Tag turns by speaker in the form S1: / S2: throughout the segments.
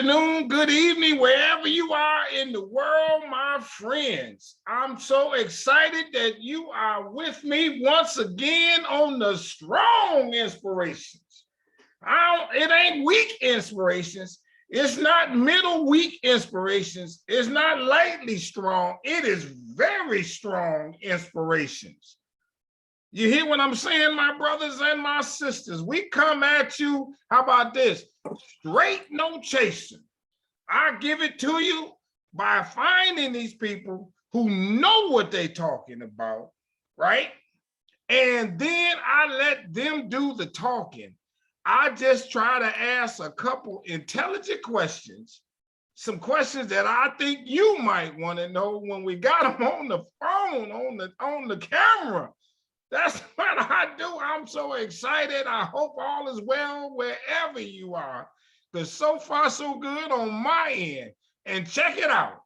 S1: afternoon, good evening, wherever you are in the world, my friends. I'm so excited that you are with me once again on the Strong Inspirations. It ain't weak inspirations. It's not middle weak inspirations. It's not lightly strong. It is very strong inspirations. You hear what I'm saying, my brothers and my sisters? We come at you, how about this? Straight, no chasing. I give it to you by finding these people who know what they're talking about, right? And then I let them do the talking. I just try to ask a couple intelligent questions, some questions that I think you might want to know when we got them on the phone, on the camera. That's what I do. I'm so excited. I hope all is well wherever you are, because so far so good on my end. And check it out.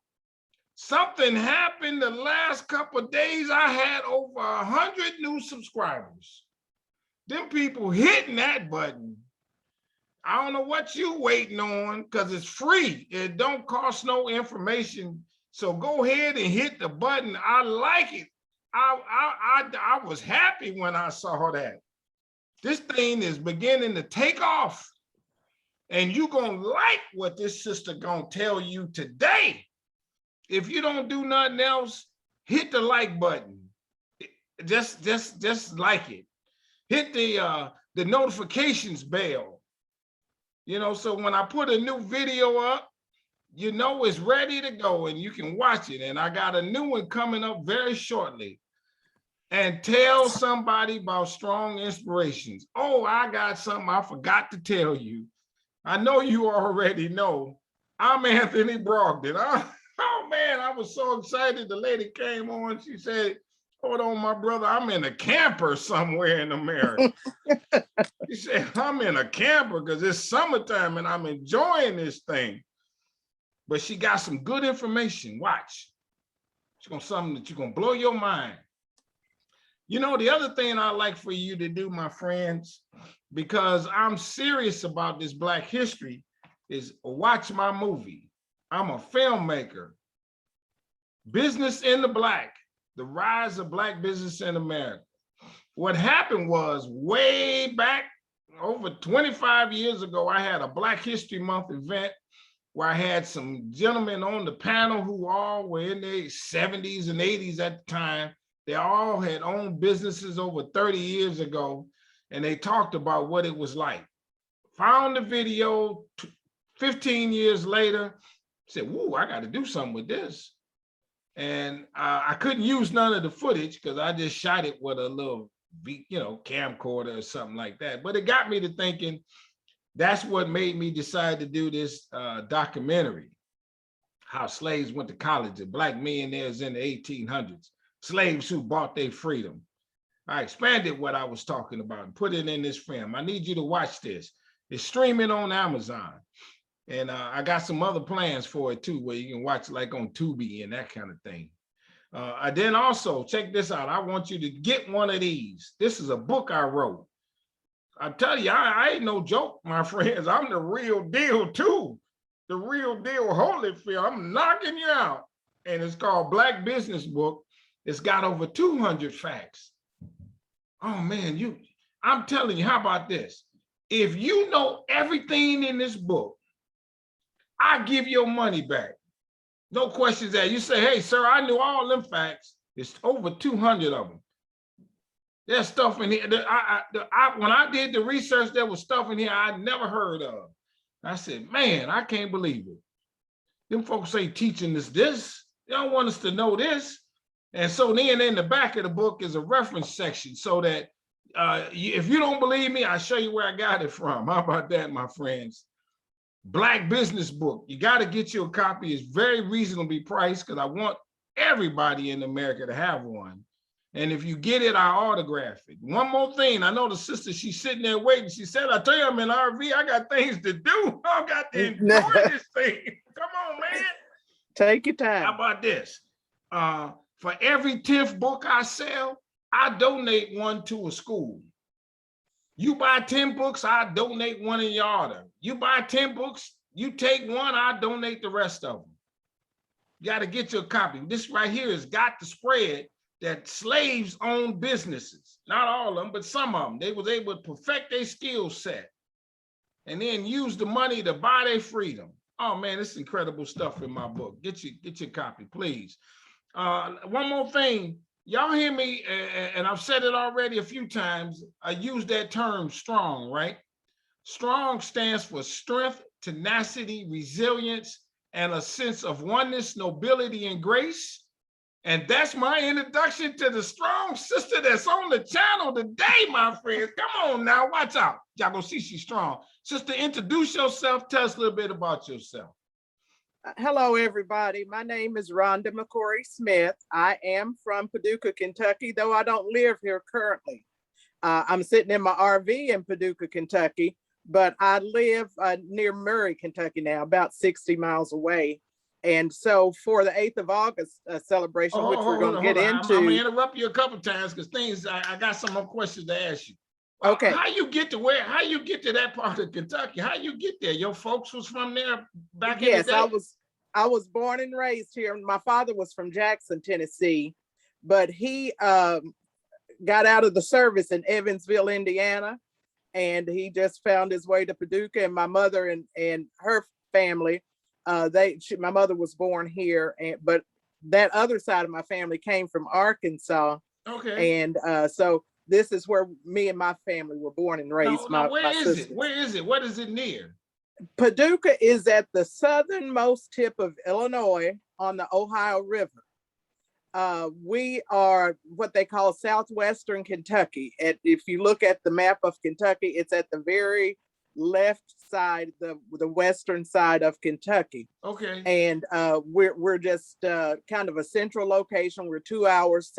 S1: Something happened the last couple of days. I had over 100 new subscribers. Them people hitting that button. I don't know what you waiting on, because it's free. It don't cost no information. So go ahead and hit the button. I like it. I was happy when I saw that. This thing is beginning to take off, and you're gonna like what this sister gonna tell you today. If you don't do nothing else, hit the like button. Just like it. Hit the notifications bell. You know, so when I put a new video up, you know it's ready to go and you can watch it. And I got a new one coming up very shortly. And tell somebody about Strong Inspirations. Oh, I got something I forgot to tell you. I know you already know. I'm Anthony Brogdon. Oh man, I was so excited. The lady came on. She said, hold on, my brother, I'm in a camper somewhere in America. She said, I'm in a camper because it's summertime and I'm enjoying this thing. But she got some good information. Watch. She's gonna something that you're gonna blow your mind. You know, the other thing I like for you to do, my friends, because I'm serious about this Black history, is watch my movie. I'm a filmmaker. Business in the Black, the rise of Black business in America. What happened was way back over 25 years ago, I had a Black History Month event where I had some gentlemen on the panel who all were in their 70s and 80s at the time. They all had owned businesses over 30 years ago, and they talked about what it was like. Found the video 15 years later, said, whoa, I got to do something with this. And I couldn't use none of the footage because I just shot it with a little, camcorder or something like that. But it got me to thinking, that's what made me decide to do this documentary, how slaves went to college, the Black millionaires in the 1800s. Slaves who bought their freedom. I expanded what I was talking about and put it in this film. I need you to watch this. It's streaming on Amazon. And I got some other plans for it too, where you can watch like on Tubi and that kind of thing. I then also, check this out. I want you to get one of these. This is a book I wrote. I tell you, I ain't no joke, my friends. I'm the real deal too. The real deal Holyfield. I'm knocking you out. And it's called Black Business Book. It's got over 200 facts. Oh man, I'm telling you, how about this? If you know everything in this book, I give your money back. No questions asked. You say, hey, sir, I knew all them facts. It's over 200 of them. There's stuff in here. When I did the research, there was stuff in here I'd never heard of. I said, man, I can't believe it. Them folks ain't teaching us this. They don't want us to know this. And so then in the back of the book is a reference section so that if you don't believe me, I'll show you where I got it from. How about that, my friends? Black Business Book. You got to get you a copy. It's very reasonably priced because I want everybody in America to have one. And if you get it, I'll autograph it. One more thing. I know the sister, she's sitting there waiting. She said, I tell you, I'm in RV. I got things to do. I got to enjoy this thing. Come on, man.
S2: Take your time.
S1: How about this? For every 10th book I sell, I donate one to a school. You buy 10 books, I donate one in your order. You buy 10 books, You take one, I donate the rest of them. You got to get your copy. This right here has got to spread that slaves own businesses. Not all of them, but some of them. They was able to perfect their skill set and then use the money to buy their freedom. Oh man, it's incredible stuff in my book. Get your copy, please. One more thing. Y'all hear me, and I've said it already a few times. I use that term strong, right? Strong stands for strength, tenacity, resilience, and a sense of oneness, nobility, and grace. And that's my introduction to the strong sister that's on the channel today, my friends. Come on now, watch out. Y'all gonna see she's strong. Sister, introduce yourself. Tell us a little bit about yourself.
S2: Hello, everybody. My name is Rhonda McCory Smith. I am from Paducah, Kentucky, though I don't live here currently. I'm sitting in my RV in Paducah, Kentucky, but I live near Murray, Kentucky now, about 60 miles away. And so for the 8th of August celebration, which we're going to get into.
S1: I'm going to interrupt you a couple of times because I got some more questions to ask you.
S2: Okay.
S1: How you get to that part of Kentucky? How you get there? Your folks was from there back in the day?
S2: Yes, I was born and raised here. My father was from Jackson, Tennessee, but he got out of the service in Evansville, Indiana, and he just found his way to Paducah. And my mother and her family, my mother was born here, but that other side of my family came from Arkansas.
S1: Okay.
S2: And so this is where me and my family were born and raised.
S1: Where is it? What is it near?
S2: Paducah is at the southernmost tip of Illinois on the Ohio River. We are what they call southwestern Kentucky. If you look at the map of Kentucky, it's at the very left side, the western side of Kentucky.
S1: Okay.
S2: And we're just kind of a central location. We're 2 hours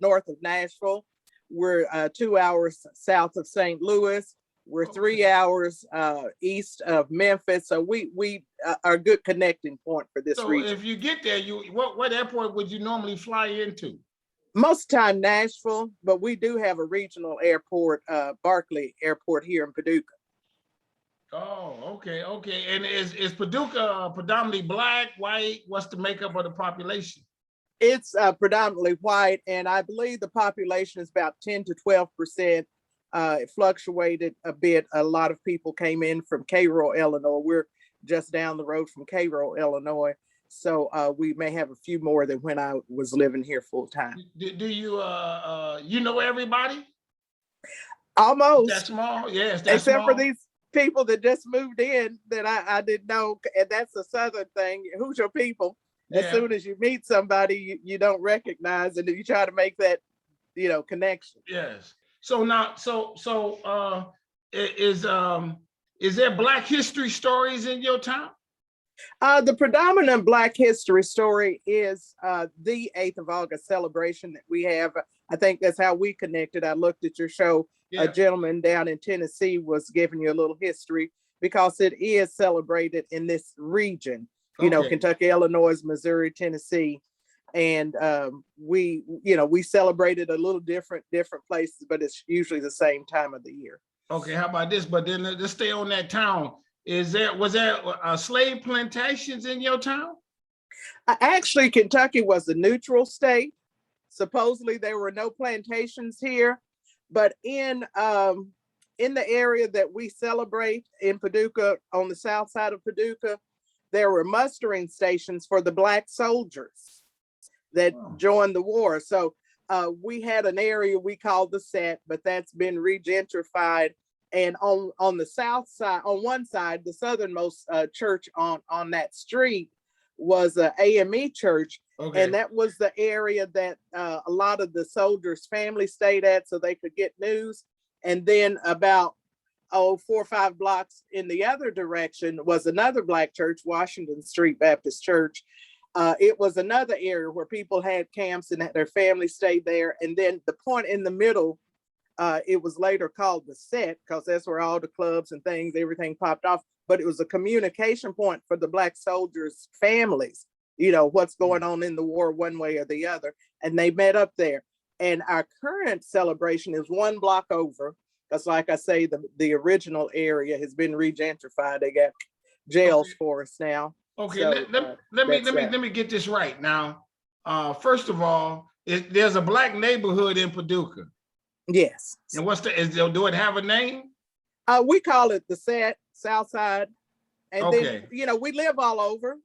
S2: north of Nashville. We're 2 hours south of St. Louis. We're 3 hours east of Memphis. So we are a good connecting point for this region.
S1: So if you get there, what airport would you normally fly into?
S2: Most time Nashville, but we do have a regional airport, Barkley Airport here in Paducah.
S1: Oh, okay. And is Paducah predominantly black, white? What's the makeup of the population?
S2: It's predominantly white, and I believe the population is about 10 to 12%. It fluctuated a bit. A lot of people came in from Cairo, Illinois. We're just down the road from Cairo, Illinois. So we may have a few more than when I was living here full time.
S1: Do you know everybody?
S2: Almost.
S1: That's small, yes.
S2: Except for these people that just moved in that I didn't know, and that's a Southern thing. Who's your people? As soon as you meet somebody you don't recognize, and you try to make that connection.
S1: Yes. So now, is there Black history stories in your town?
S2: The predominant Black history story is the 8th of August celebration that we have. I think that's how we connected. I looked at your show. Yeah. A gentleman down in Tennessee was giving you a little history because it is celebrated in this region. Kentucky, Illinois, Missouri, Tennessee. And we celebrated a little different places, but it's usually the same time of the year.
S1: Okay, how about this? But then let's stay on that town. Was there slave plantations in your town?
S2: Actually, Kentucky was a neutral state. Supposedly there were no plantations here, but in the area that we celebrate in Paducah, on the south side of Paducah, there were mustering stations for the Black soldiers that joined the war. So we had an area we called the Set, but that's been regentrified. And on the south side, on one side, the southernmost church on that street was a AME church. Okay. And that was the area that a lot of the soldiers' families stayed at so they could get news. And then about 4 or 5 blocks in the other direction was another Black church, Washington Street Baptist Church. It was another area where people had camps and their families stayed there. And then the point in the middle, it was later called the Set because that's where all the clubs and things, everything popped off. But it was a communication point for the Black soldiers' families, what's going on in the war one way or the other. And they met up there. And our current celebration is 1 block over. Because like I say, the original area has been regentrified. They got jails
S1: Okay.
S2: for us now.
S1: Okay.
S2: So
S1: Let
S2: that's
S1: me
S2: that.
S1: let me get this right now. First of all, there's a black neighborhood in Paducah.
S2: Yes.
S1: And do it have a name?
S2: We call it the South Side. And then,
S1: Okay.
S2: we live all over.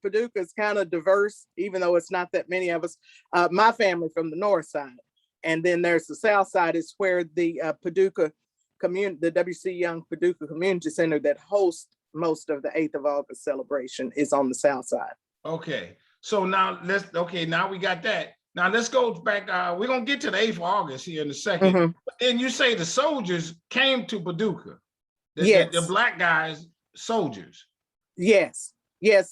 S2: Paducah is kind of diverse, even though it's not that many of us. My family from the north side. And then there's the south side is where the Paducah community, the W.C. Young Paducah Community Center that hosts most of the 8th of August celebration is on the south side.
S1: Okay. So now now we got that. Now let's go back. We're gonna get to the 8th of August here in a second.
S2: Mhm.
S1: But then you say the soldiers came to Paducah. The
S2: Yes.
S1: black guys, soldiers.
S2: Yes.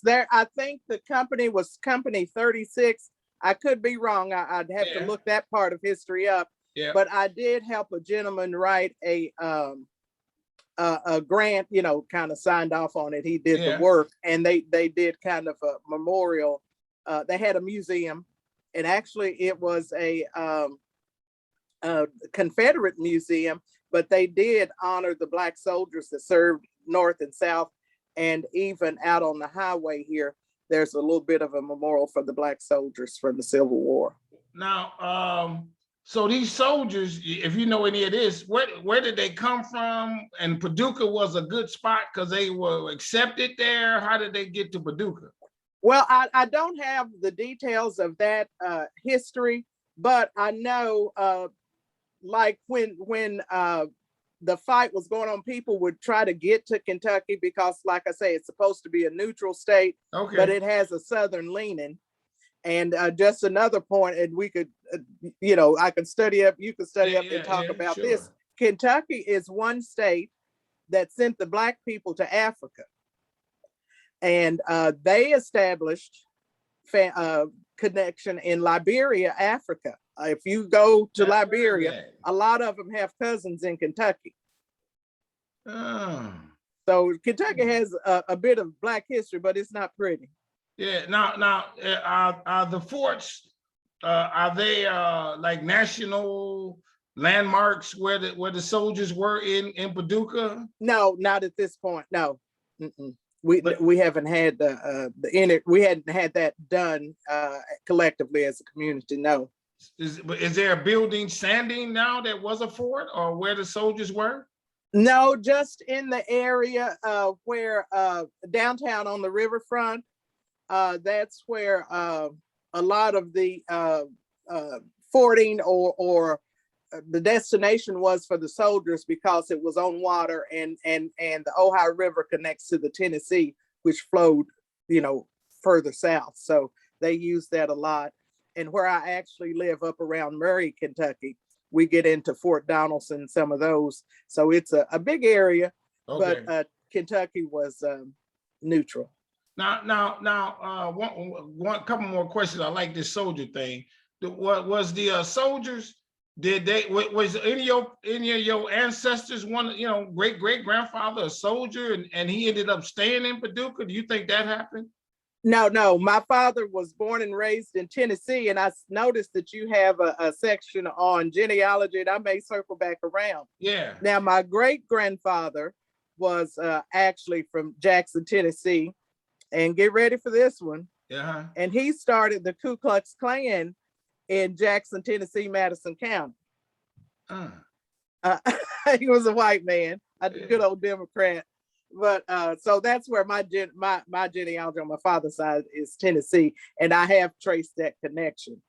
S2: There, I think the company was Company 36. I could be wrong. I'd have to look that part of history up.
S1: Yeah.
S2: But I did help a gentleman write a grant, kind of signed off on it. He did the work, and they did kind of a memorial. They had a museum, and actually it was a Confederate museum, but they did honor the black soldiers that served north and south, and even out on the highway here, there's a little bit of a memorial for the black soldiers from the Civil War.
S1: Now, so these soldiers, if you know any of this, where did they come from? And Paducah was a good spot because they were accepted there. How did they get to Paducah?
S2: Well, I don't have the details of that history, but I know like when the fight was going on, people would try to get to Kentucky because, like I say, it's supposed to be a neutral state, but it has a southern leaning. And just another point, and we could, I could study up, you could study up and talk about this. Kentucky is one state that sent the black people to Africa. And they established connection in Liberia, Africa. If you go to Liberia, a lot of them have cousins in Kentucky. So Kentucky has a bit of black history, but it's not pretty.
S1: Yeah. Now, are the forts? Are they like national landmarks where the soldiers were in Paducah?
S2: No, not at this point. No. Mm-mm. We haven't had we hadn't had that done collectively as a community. No.
S1: Is there a building standing now that was a fort, or where the soldiers were?
S2: No, just in the area where downtown on the riverfront. That's where a lot of the forting or the destination was for the soldiers, because it was on water, and the Ohio River connects to the Tennessee, which flowed, further south. So they use that a lot. And where I actually live up around Murray, Kentucky, we get into Fort Donelson, some of those. So it's a big area, but Kentucky was neutral.
S1: Now, one couple more questions. I like this soldier thing. What was the soldiers? Was any of your ancestors great grandfather a soldier, and he ended up staying in Paducah? Do you think that happened?
S2: No. My father was born and raised in Tennessee, and I noticed that you have a section on genealogy, and I may circle back around.
S1: Yeah.
S2: Now, my great grandfather was actually from Jackson, Tennessee, and get ready for this one.
S1: Yeah. And
S2: he started the Ku Klux Klan in Jackson, Tennessee, Madison County. He was a white man, a good old Democrat. But so that's where my genealogy on my father's side is Tennessee, and I have traced that connection.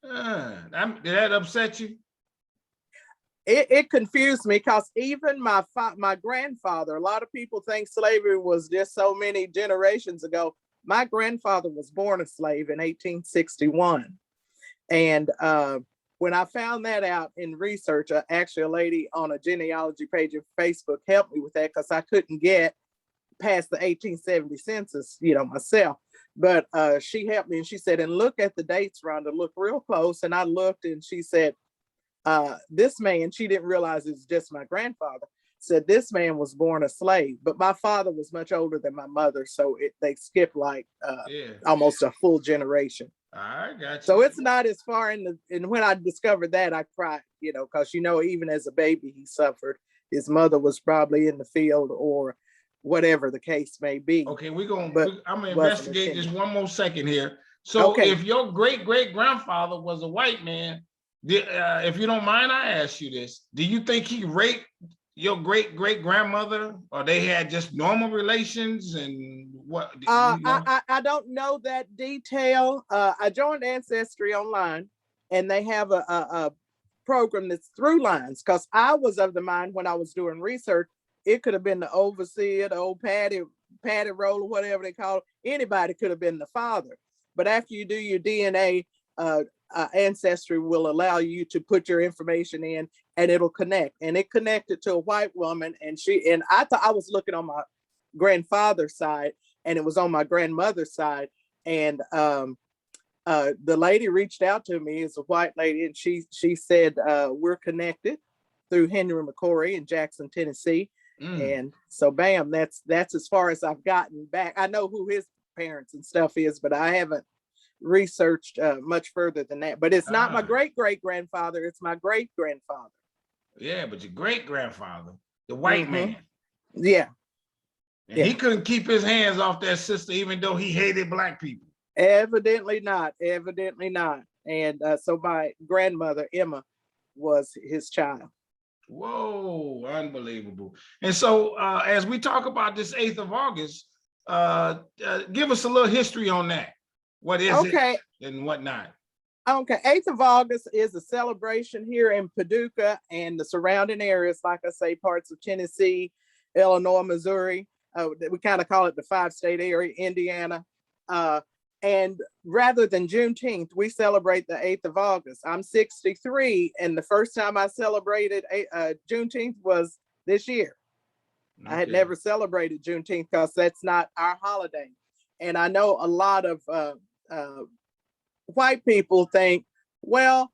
S1: Did that upset you?
S2: It confused me, because even my grandfather, a lot of people think slavery was just so many generations ago. My grandfather was born a slave in 1861. And when I found that out in research, actually a lady on a genealogy page of Facebook helped me with that, because I couldn't get past the 1870 census, myself. But she helped me, and she said, and look at the dates, Rhonda, look real close. And I looked, and she said, this man, she didn't realize it was just my grandfather, said this man was born a slave, but my father was much older than my mother. So they skipped like almost a full generation.
S1: I got you.
S2: So it's not as far and when I discovered that, I cried, because even as a baby, he suffered. His mother was probably in the field or whatever the case may be.
S1: Okay, I'm gonna
S2: wasn't
S1: investigate this
S2: attending.
S1: one more second here. So
S2: Okay.
S1: if your great-great-grandfather was a white man, if you don't mind, I ask you this. Do you think he raped your great-great-grandmother, or they had just normal relations? And what, you know?
S2: I don't know that detail. I joined Ancestry online, and they have a program that's through lines, because I was of the mind when I was doing research, it could have been the overseer, the old patty roll, or whatever they call it. Anybody could have been the father. But after you do your DNA, Ancestry will allow you to put your information in, and it'll connect. And it connected to a white woman, and I thought I was looking on my grandfather's side, and it was on my grandmother's side. And the lady reached out to me, as a white lady, and she said, we're connected through Henry McCory in Jackson, Tennessee. And so bam, that's as far as I've gotten back. I know who his parents and stuff is, but I haven't researched much further than that. But it's not my great-great-grandfather, it's my great-grandfather.
S1: Yeah, but your great-grandfather, the white man.
S2: Yeah.
S1: And he couldn't keep his hands off that sister, even though he hated black people.
S2: Evidently not. And so my grandmother, Emma, was his child.
S1: Whoa, unbelievable. And so as we talk about this 8th of August, give us a little history on that. What is it and whatnot?
S2: Okay, 8th of August is a celebration here in Paducah and the surrounding areas, like I say, parts of Tennessee, Illinois, Missouri. We kind of call it the 5-state area, Indiana. And rather than Juneteenth, we celebrate the 8th of August. I'm 63, and the first time I celebrated Juneteenth was this year. Okay. I had never celebrated Juneteenth because that's not our holiday. And I know a lot of white people think, well,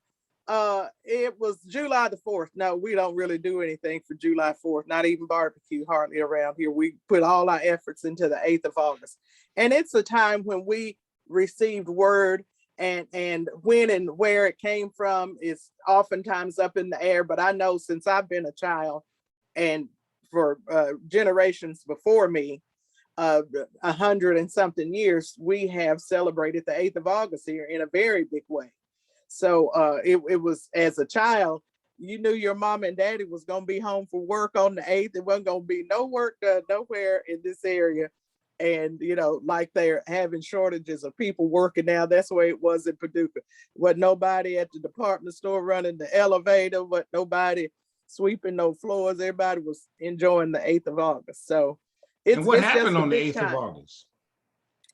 S2: it was July the 4th. No, we don't really do anything for July 4th, not even barbecue hardly around here. We put all our efforts into the 8th of August. And it's a time when we received word, and when and where it came from is oftentimes up in the air. But I know since I've been a child, and for generations before me, 100 and something years, we have celebrated the 8th of August here in a very big way. So it was, as a child, you knew your mom and daddy was going to be home for work on the 8th. There wasn't going to be no work done nowhere in this area. And, you know, like they're having shortages of people working now. That's the way it was in Paducah. Wasn't nobody at the department store running the elevator, wasn't nobody sweeping no floors. Everybody was enjoying the 8th of August. So
S1: and what happened on the 8th of August?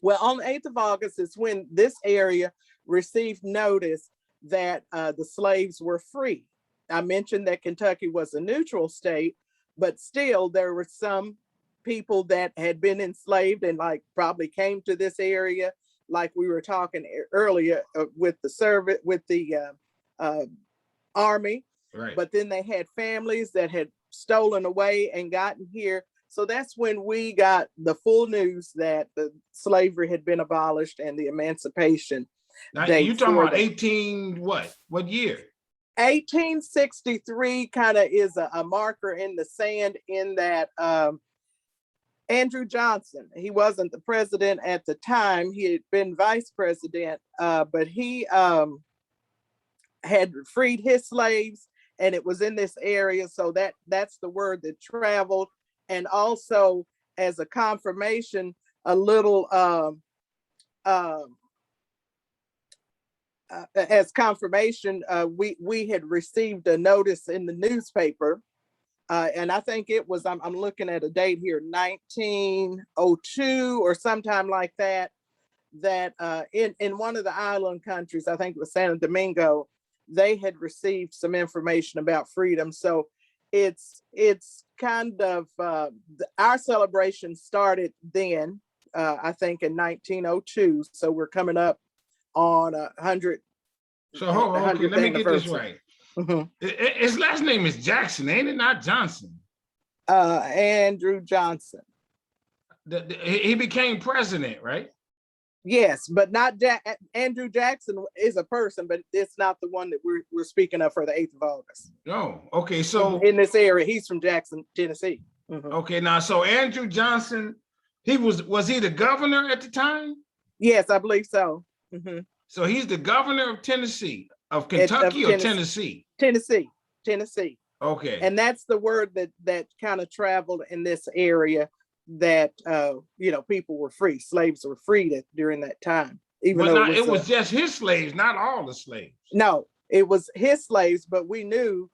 S2: Well, on the 8th of August is when this area received notice that the slaves were free. I mentioned that Kentucky was a neutral state, but still there were some people that had been enslaved and like probably came to this area, like we were talking earlier with the army, right? But then they had families that had stolen away and gotten here. So that's when we got the full news that the slavery had been abolished and the emancipation.
S1: Now you talking about 18 what year?
S2: 1863 kind of is a marker in the sand, in that Andrew Johnson, he wasn't the president at the time. He had been vice president, but he had freed his slaves, and it was in this area. So that's the word that traveled. And also as a confirmation, a little as confirmation, we had received a notice in the newspaper. And I think it was, I'm looking at a date here, 1902 or sometime like that, that in one of the island countries, I think it was Santo Domingo, they had received some information about freedom. So it's kind of, our celebration started then, I think in 1902. So we're coming up on 100.
S1: So hold on, okay, let me get this right. Mm-hmm. His last name is Jackson, ain't it? Not Johnson.
S2: Andrew Johnson.
S1: He became president, right?
S2: Yes, but not Andrew Jackson is a person, but it's not the one that we're speaking of for the 8th of August.
S1: No, okay, so
S2: in this area, he's from Jackson, Tennessee.
S1: Okay, now so Andrew Johnson, was he the governor at the time?
S2: Yes, I believe so.
S1: So he's the governor of Tennessee, of Kentucky or Tennessee?
S2: Tennessee.
S1: Okay.
S2: And that's the word that kind of traveled in this area, that people were free. Slaves were freed during that time. Even though
S1: it was just his slaves, not all the slaves.
S2: No, it was his slaves, but we knew,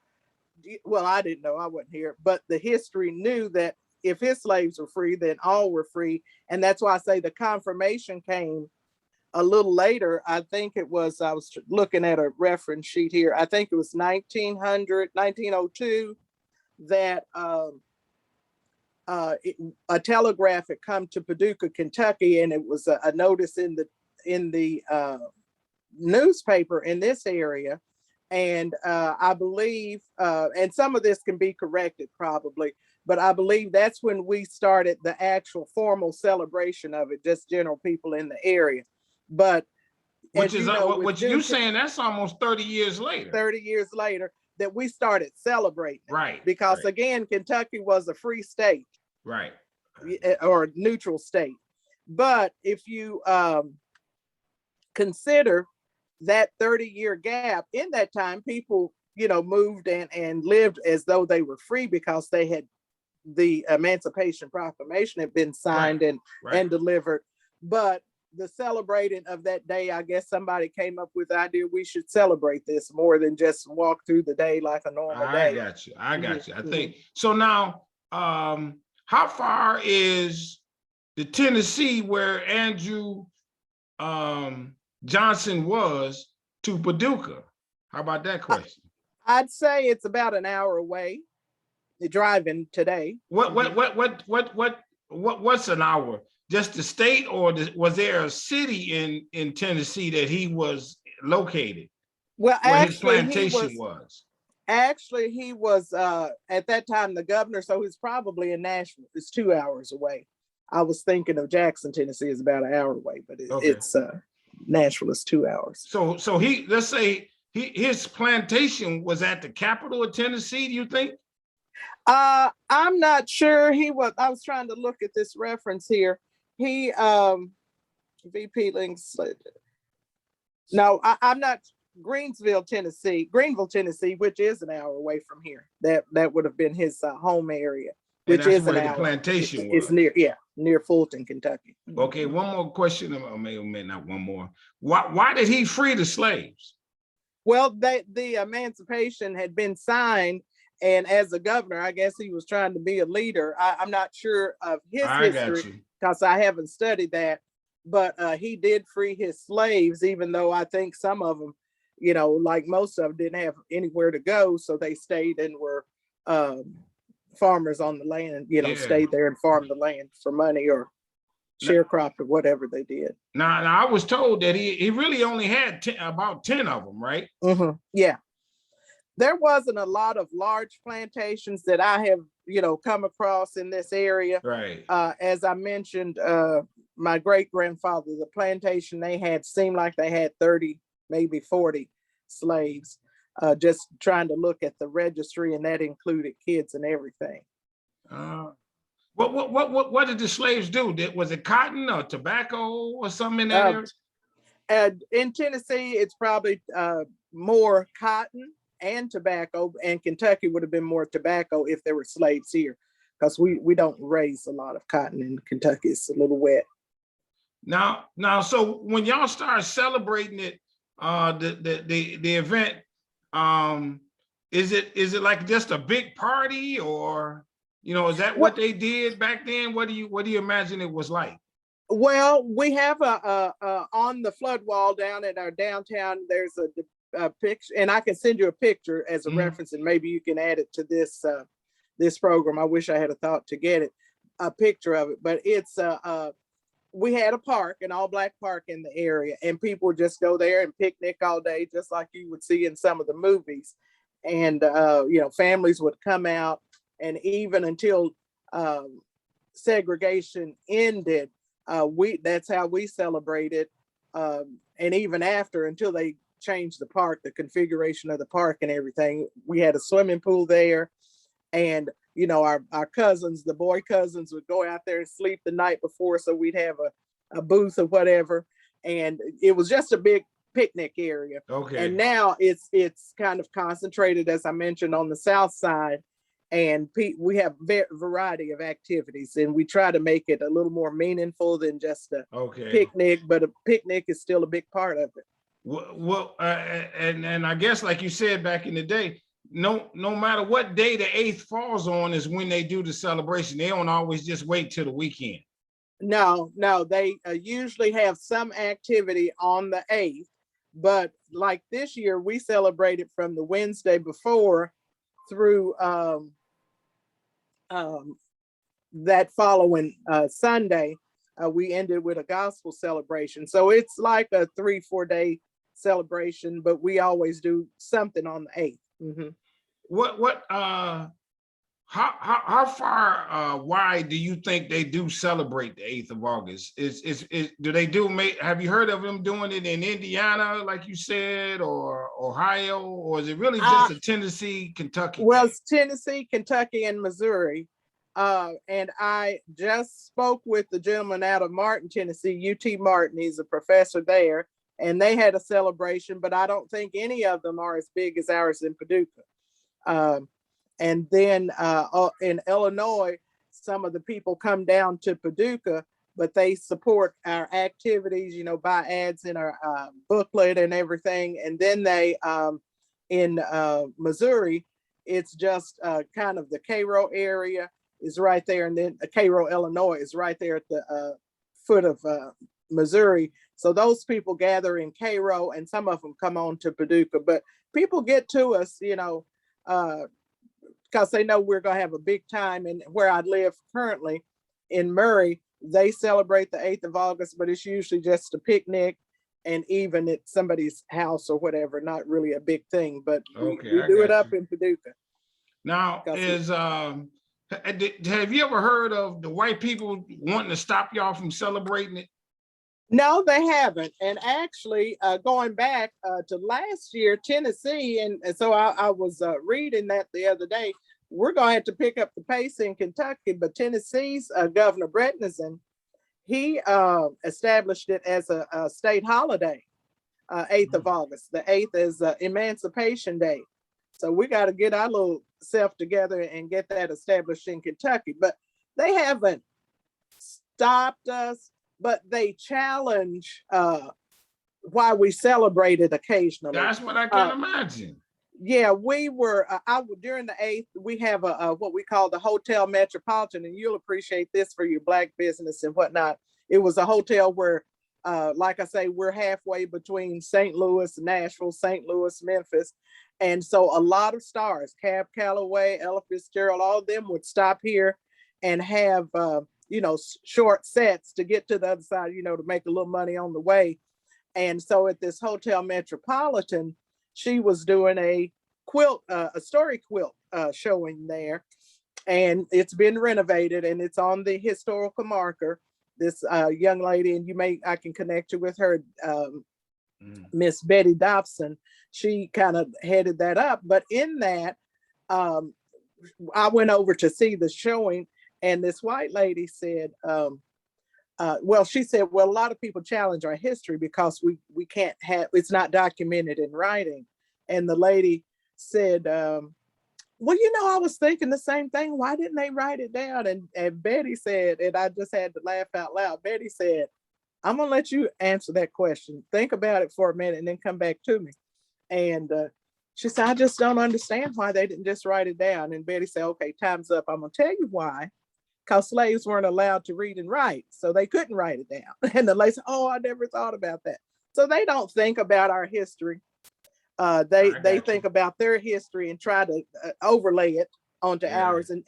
S2: well, I didn't know, I wasn't here, but the history knew that if his slaves were free, then all were free. And that's why I say the confirmation came a little later. I think it was, I was looking at a reference sheet here. I think it was 1902 that a telegraph had come to Paducah, Kentucky, and it was a notice in the newspaper in this area. And I believe, and some of this can be corrected probably, but I believe that's when we started the actual formal celebration of it, just general people in the area. But
S1: which is what you're saying, that's almost 30 years later.
S2: 30 years later that we started celebrating.
S1: Right.
S2: Because again, Kentucky was a free state.
S1: Right.
S2: Or neutral state. But if you consider that 30-year gap, in that time, people, moved and lived as though they were free because they had the Emancipation Proclamation had been signed and delivered. But the celebrating of that day, I guess somebody came up with the idea we should celebrate this more than just walk through the day like a normal day.
S1: I got you. I think so. Now, how far is the Tennessee where Andrew Johnson was to Paducah? How about that question?
S2: I'd say it's about an hour away driving today.
S1: What's an hour? Just the state, or was there a city in Tennessee that he was located?
S2: Well,
S1: where his plantation was?
S2: Actually, he was at that time the governor, so he's probably in Nashville. It's 2 hours away. I was thinking of Jackson, Tennessee is about an hour away, but it's Nashville is 2 hours.
S1: So let's say his plantation was at the capital of Tennessee, do you think?
S2: I'm not sure. I was trying to look at this reference here. He VP Links. No, I'm not. Greenville, Tennessee, which is an hour away from here. That would have been his home area, which is
S1: where
S2: an
S1: the
S2: hour.
S1: plantation
S2: was. It's near Fulton, Kentucky.
S1: Okay, one more question, or may not one more. Why did he free the slaves?
S2: Well, the emancipation had been signed, and as a governor, I guess he was trying to be a leader. I'm not sure of his history because I haven't studied that, but he did free his slaves, even though I think some of them, like most of them, didn't have anywhere to go, so they stayed and were farmers on the land, stayed there and farmed the land for money or sharecropped or whatever they did.
S1: Now I was told that he really only had about 10 of them, right?
S2: Yeah. There wasn't a lot of large plantations that I have, come across in this area.
S1: Right.
S2: As I mentioned, my great-grandfather, the plantation they had seemed like they had 30, maybe 40 slaves, just trying to look at the registry, and that included kids and everything.
S1: What did the slaves do? Was it cotton or tobacco or something in that area?
S2: In Tennessee, it's probably more cotton and tobacco, and Kentucky would have been more tobacco if there were slaves here, because we don't raise a lot of cotton in Kentucky. It's a little wet.
S1: Now, so when y'all start celebrating it, the event, is it like just a big party, or is that what they did back then? What do you imagine it was like?
S2: Well, we have a on the flood wall down at our downtown, there's a picture, and I can send you a picture as a reference, and maybe you can add it to this program. I wish I had a thought to get a picture of it, but it's we had a park, an all-black park in the area, and people would just go there and picnic all day, just like you would see in some of the movies. And families would come out, and even until segregation ended, that's how we celebrated. And even after, until they changed the park, the configuration of the park and everything, we had a swimming pool there, and our cousins, the boy cousins, would go out there and sleep the night before, so we'd have a booth or whatever. And it was just a big picnic area.
S1: Okay.
S2: And now it's kind of concentrated, as I mentioned, on the south side. And we have variety of activities, and we try to make it a little more meaningful than just a picnic, but a picnic is still a big part of it.
S1: Well, and I guess, like you said back in the day, no matter what day the 8th falls on is when they do the celebration. They don't always just wait till the weekend.
S2: No, they usually have some activity on the 8th, but like this year, we celebrated from the Wednesday before through that following Sunday. We ended with a gospel celebration. So it's like a 3-4 day celebration, but we always do something on the 8th.
S1: Mm-hmm. How far wide do you think they do celebrate the 8th of August? Have you heard of them doing it in Indiana, like you said, or Ohio, or is it really just a Tennessee, Kentucky?
S2: Well, it's Tennessee, Kentucky, and Missouri. And I just spoke with the gentleman out of Martin, Tennessee, UT Martin. He's a professor there, and they had a celebration, but I don't think any of them are as big as ours in Paducah. And then in Illinois, some of the people come down to Paducah, but they support our activities, buy ads in our booklet and everything. And then they, in Missouri, it's just kind of the Cairo area is right there. And then Cairo, Illinois is right there at the foot of Missouri. So those people gather in Cairo, and some of them come on to Paducah. But people get to us, because they know we're going to have a big time. And where I live currently in Murray, they celebrate the 8th of August, but it's usually just a picnic, and even at somebody's house or whatever, not really a big thing, but we do it up in Paducah.
S1: Now, have you ever heard of the white people wanting to stop y'all from celebrating it?
S2: No, they haven't. And actually, going back to last year, Tennessee, and so I was reading that the other day, we're going to have to pick up the pace in Kentucky, but Tennessee's Governor Bretnison, he established it as a state holiday, 8th of August. The 8th is Emancipation Day. So we got to get our little self together and get that established in Kentucky. But they haven't stopped us, but they challenge why we celebrate it occasionally.
S1: That's what I can imagine.
S2: Yeah, we were, during the 8th, we have a what we call the Hotel Metropolitan, and you'll appreciate this for your Black business and whatnot. It was a hotel where, like I say, we're halfway between St. Louis, Nashville, St. Louis, Memphis. And so a lot of stars, Cab Calloway, Ella Fitzgerald, all of them would stop here and have, short sets to get to the other side, to make a little money on the way. And so at this Hotel Metropolitan, she was doing a story quilt showing there, and it's been renovated, and it's on the historical marker. This young lady, and I can connect you with her, Miss Betty Dobson. She kind of headed that up, but in that, I went over to see the showing, and this white lady said, she said, well, a lot of people challenge our history because we can't have, it's not documented in writing. And the lady said, well, I was thinking the same thing. Why didn't they write it down? And Betty said, and I just had to laugh out loud. Betty said, I'm going to let you answer that question. Think about it for a minute and then come back to me. And she said, I just don't understand why they didn't just write it down. And Betty said, okay, time's up. I'm going to tell you why. Because slaves weren't allowed to read and write, so they couldn't write it down. And the lady said, oh, I never thought about that. So they don't think about our history. They think about their history and try to overlay it onto ours, and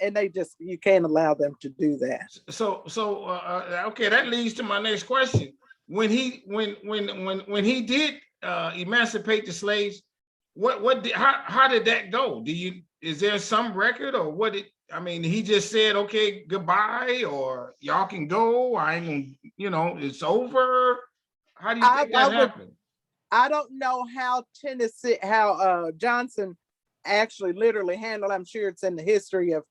S2: you can't allow them to do that.
S1: So okay, that leads to my next question. When he did emancipate the slaves, how did that go? Is there some record, or what? He just said, okay, goodbye, or y'all can go. I ain't gonna, it's over. How do you think that happened?
S2: I don't know how Johnson actually literally handled. I'm sure it's in the history of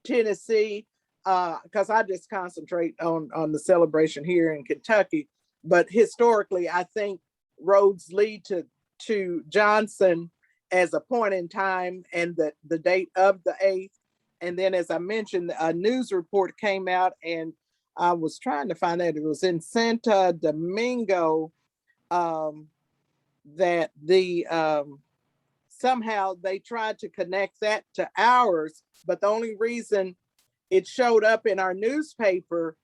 S2: Tennessee, because I just concentrate on the celebration here in Kentucky. But historically, I think roads lead to Johnson as a point in time and the date of the 8th. And then, as I mentioned, a news report came out, and I was trying to find out, it was in Santo Domingo, that somehow they tried to connect that to ours, but the only reason it showed up in our newspaper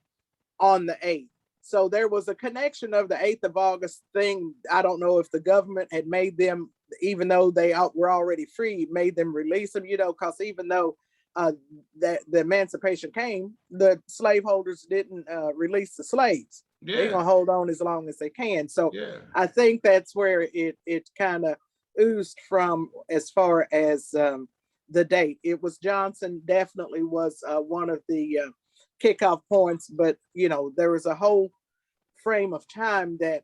S2: on the 8th. So there was a connection of the 8th of August thing. I don't know if the government had made them, even though they were already free, made them release them, because even though the emancipation came, the slaveholders didn't release the slaves.
S1: Yeah.
S2: They're gonna hold on as long as they can. So
S1: Yeah.
S2: I think that's where it kind of oozed from as far as the date. It was Johnson definitely was one of the kickoff points, but there was a whole frame of time that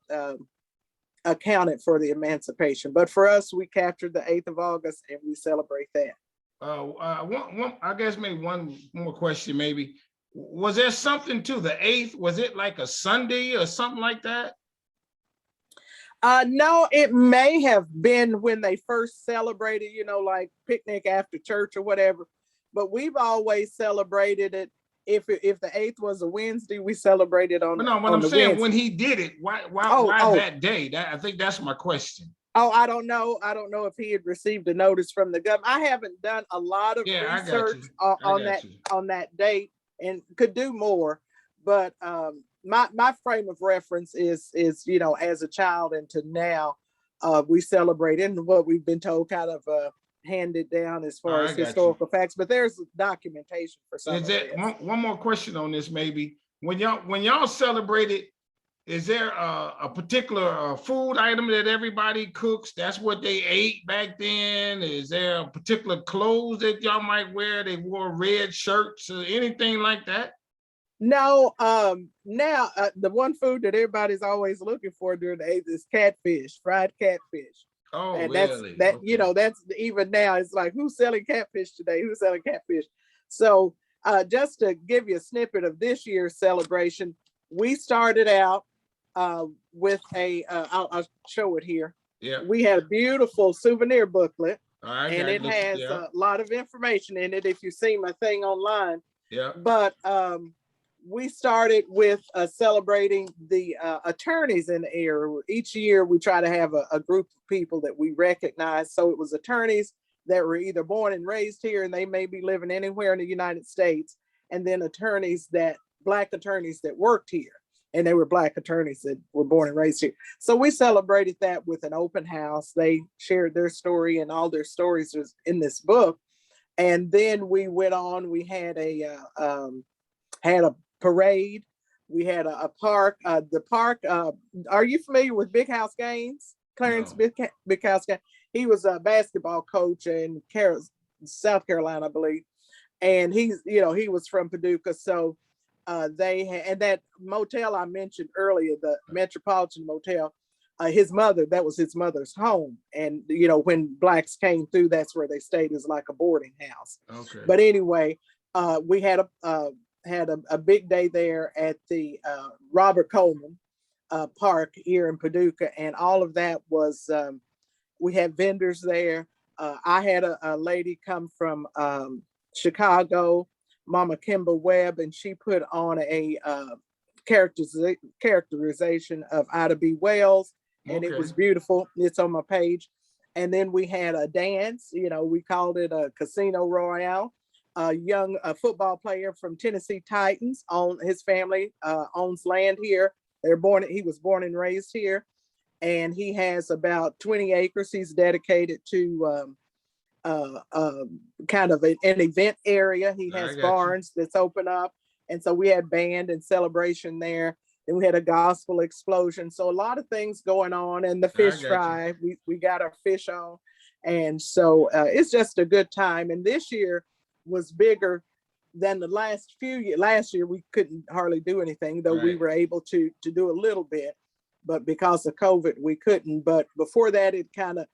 S2: accounted for the emancipation. But for us, we captured the 8th of August and we celebrate that.
S1: I guess maybe one more question, maybe. Was there something to the 8th? Was it like a Sunday or something like that?
S2: No, it may have been when they first celebrated, like picnic after church or whatever. But we've always celebrated it. If the 8th was a Wednesday, we celebrated on.
S1: But no, what I'm saying, Wednesday. When he did it, why that day? I think that's my question.
S2: Oh, I don't know. I don't know if he had received a notice from the government. I haven't done a lot of research on that date and could do more. But my frame of reference is as a child and to now, we celebrate and what we've been told kind of handed down as far as historical facts. But there's documentation for some.
S1: Is there one more question on this? Maybe when y'all celebrated, is there a particular food item that everybody cooks? That's what they ate back then? Is there a particular clothes that y'all might wear? They wore red shirts or anything like that? No.
S2: Now, the one food that everybody's always looking for during the 8th is catfish, fried catfish.
S1: Oh,
S2: and
S1: really?
S2: That's okay. That's even now, it's like, who's selling catfish today? Who's selling catfish? So just to give you a snippet of this year's celebration, we started out with I'll show it here.
S1: Yeah.
S2: We had a beautiful souvenir booklet, and it has a lot of information in it if you see my thing online.
S1: Yeah.
S2: But we started with celebrating the attorneys in the area. Each year we try to have a group of people that we recognize. So it was attorneys that were either born and raised here and they may be living anywhere in the United States, and then Black attorneys that worked here. And they were Black attorneys that were born and raised here. So we celebrated that with an open house. They shared their story, and all their stories was in this book. And then we went on. We had a parade. We had a park. The park. Are you familiar with Big House Gaines? Clarence no. Big House Gaines. He was a basketball coach in South Carolina, I believe. And he was from Paducah. So they had, and that motel I mentioned earlier, the Metropolitan Motel, that was his mother's home. And, when Blacks came through, that's where they stayed, as like a boarding house.
S1: Okay.
S2: But anyway, we had a big day there at the Robert Coleman Park here in Paducah. And all of that was, we had vendors there. I had a lady come from Chicago, Mama Kimber Webb, and she put on a characterization of Ida B. Wells, and It was beautiful. It's on my page. And then we had a dance, we called it a Casino Royale. A young football player from Tennessee Titans, his family owns land here. He was born and raised here, and he has about 20 acres. He's dedicated to kind of an event area. He has barns that's open up. And so we had band and celebration there. Then we had a gospel explosion. So a lot of things going on, and the fish fry, we got our fish on. And so it's just a good time. And this year was bigger than the last few years. Last year, we couldn't hardly do anything, though we were able to do a little bit. But because of COVID, we couldn't. But before that, it kind of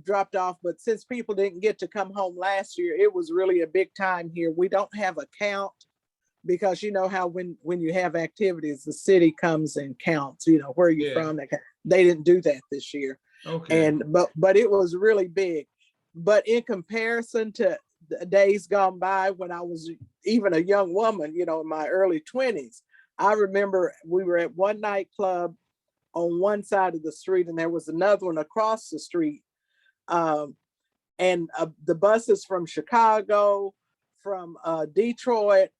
S2: dropped off. But since people didn't get to come home last year, it was really a big time here. We don't have a count because you know how when you have activities, the city comes and counts, where you're from. They didn't do that this year.
S1: Okay.
S2: And but it was really big. But in comparison to the days gone by when I was even a young woman, in my early 20s, I remember we were at one nightclub on one side of the street and there was another one across the street. And the buses from Chicago, from Detroit,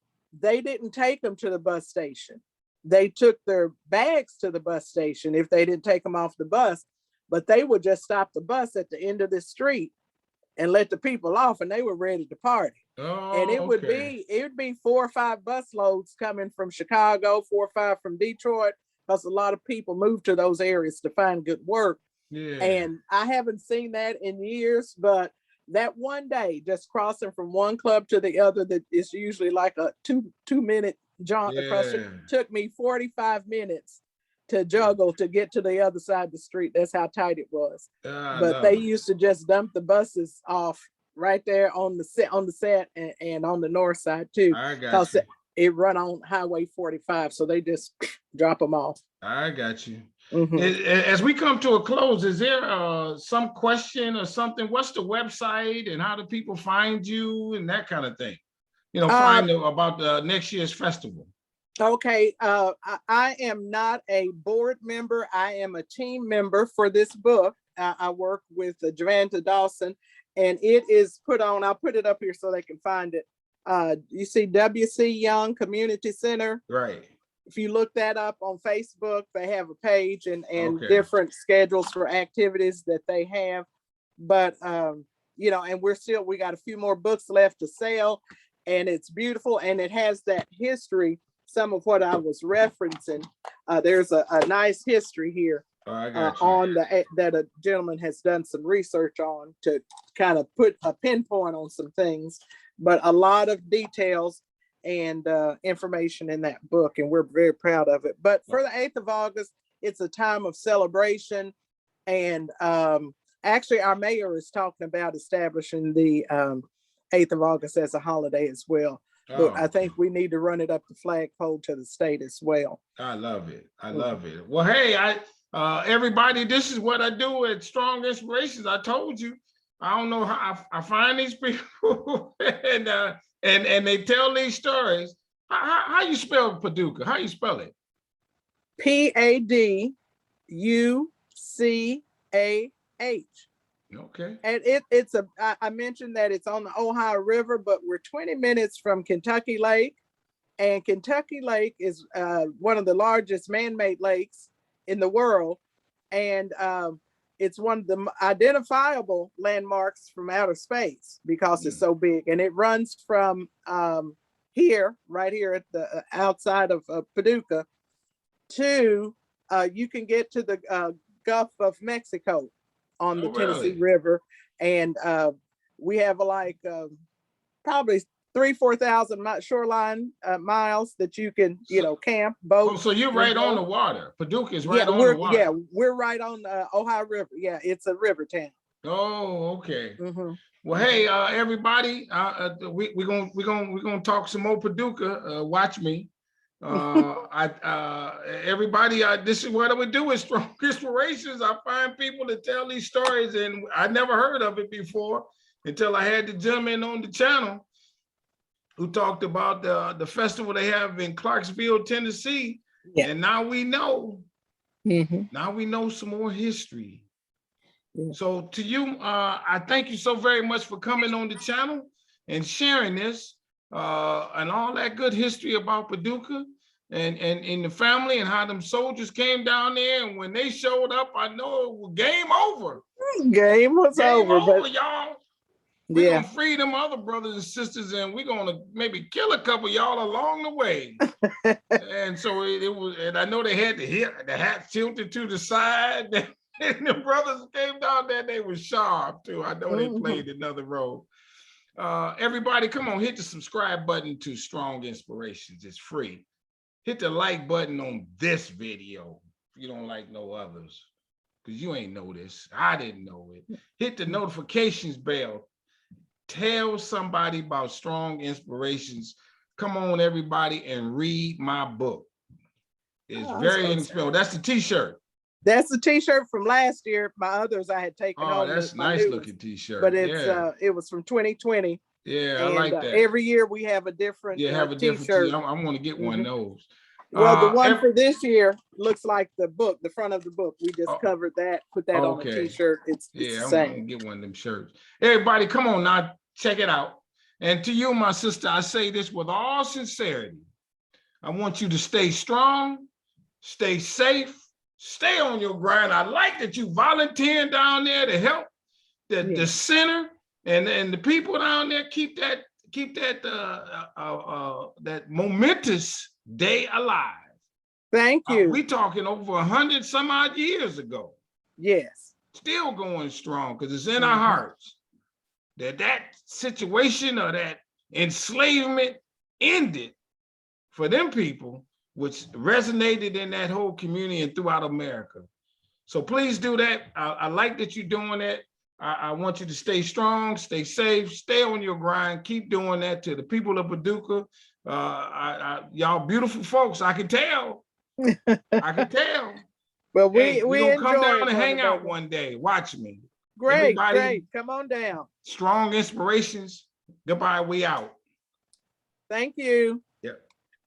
S2: they didn't take them to the bus station. They took their bags to the bus station if they didn't take them off the bus, but they would just stop the bus at the end of the street and let the people off, and they were ready to party. And it would be 4 or 5 bus loads coming from Chicago, 4 or 5 from Detroit, because a lot of people moved to those areas to find good work.
S1: Yeah.
S2: And I haven't seen that in years, but that one day, just crossing from one club to the other, that is usually like a two-minute jaunt across, took me 45 minutes to juggle to get to the other side of the street. That's how tight it was. But they used to just dump the buses off right there on the set and on the north side too.
S1: I got you.
S2: It run on Highway 45, so they just drop them off.
S1: I got you. As we come to a close, is there some question or something? What's the website and how do people find you and that kind of thing? Find about the next year's festival.
S2: Okay, I am not a board member. I am a team member for this book. I work with Javanta Dawson, and it is put on. I'll put it up here so they can find it. You see W.C. Young Community Center.
S1: Right.
S2: If you look that up on Facebook, they have a page and different schedules for activities that they have. But, and we got a few more books left to sell, and it's beautiful. And it has that history, some of what I was referencing. There's a nice history here on that a gentleman has done some research on to kind of put a pinpoint on some things, but a lot of details and information in that book, and we're very proud of it. But for the 8th of August, it's a time of celebration, and actually our mayor is talking about establishing the 8th of August as a holiday as well. But I think we need to run it up the flagpole to the state as well.
S1: I love it. I love it. Well, hey, everybody, this is what I do at Strong Inspirations. I told you, I don't know how I find these people and they tell these stories. How you spell Paducah? How you spell it?
S2: Paducah.
S1: Okay.
S2: And I mentioned that it's on the Ohio River, but we're 20 minutes from Kentucky Lake. And Kentucky Lake is one of the largest man-made lakes in the world. And it's one of the identifiable landmarks from outer space because it's so big. And it runs from right here at the outside of Paducah to, you can get to the Gulf of Mexico on the Tennessee River. And we have probably 3,000-4,000 shoreline miles that you can, camp, boat.
S1: So you're right on the water. Paducah is right on the water.
S2: Yeah, we're right on the Ohio River. Yeah, it's a river town.
S1: Oh, okay. Well, hey, everybody, we're gonna talk some more Paducah. Watch me. Everybody, this is what I would do with Strong Inspirations. I find people to tell these stories, and I never heard of it before until I had the gentleman on the channel who talked about the festival they have in Clarksville, Tennessee. Yeah. And now we know. Now we know some more history. Yeah. So to you, I thank you so very much for coming on the channel and sharing this and all that good history about Paducah and the family and how them soldiers came down there. And when they showed up, I know it was game over.
S2: Game was over,
S1: y'all. We're gonna free them other brothers and sisters, and we're gonna maybe kill a couple of y'all along the way. And so it was, and I know they had the hat tilted to the side, and the brothers came down there, they were sharp too. I know they played another role. Everybody, come on, hit the subscribe button to Strong Inspirations. It's free. Hit the like button on this video if you don't like no others. because you ain't know this. I didn't know it. Hit the notifications bell. Tell somebody about Strong Inspirations. Come on, everybody, and read my book. It's very inexpensive. That's the t-shirt.
S2: That's the t-shirt from last year. My others I had taken home.
S1: That's nice looking t-shirt.
S2: But it's it was from 2020.
S1: Yeah, I like that.
S2: Every year we have a different t-shirt.
S1: I'm going to get one of those.
S2: Well, the one for this year looks like the book, the front of the book. We just covered that, put that on the t-shirt. It's the same.
S1: I'm going to get one of them shirts. Everybody, come on now, check it out. And to you, my sister, I say this with all sincerity. I want you to stay strong, stay safe, stay on your grind. I like that you volunteering down there to help the center and the people down there keep that that momentous day alive.
S2: Thank you.
S1: We talking over 100 some odd years ago.
S2: Yes.
S1: Still going strong because it's in our hearts that situation or that enslavement ended for them people, which resonated in that whole community and throughout America. So please do that. I like that you're doing that. I want you to stay strong, stay safe, stay on your grind, keep doing that. To the people of Paducah. Y'all beautiful folks. I can tell. I can tell.
S2: Well, we
S1: gonna come down and hang out one day. Watch me.
S2: Great, great. Come on down.
S1: Strong Inspirations. Goodbye. We out.
S2: Thank you.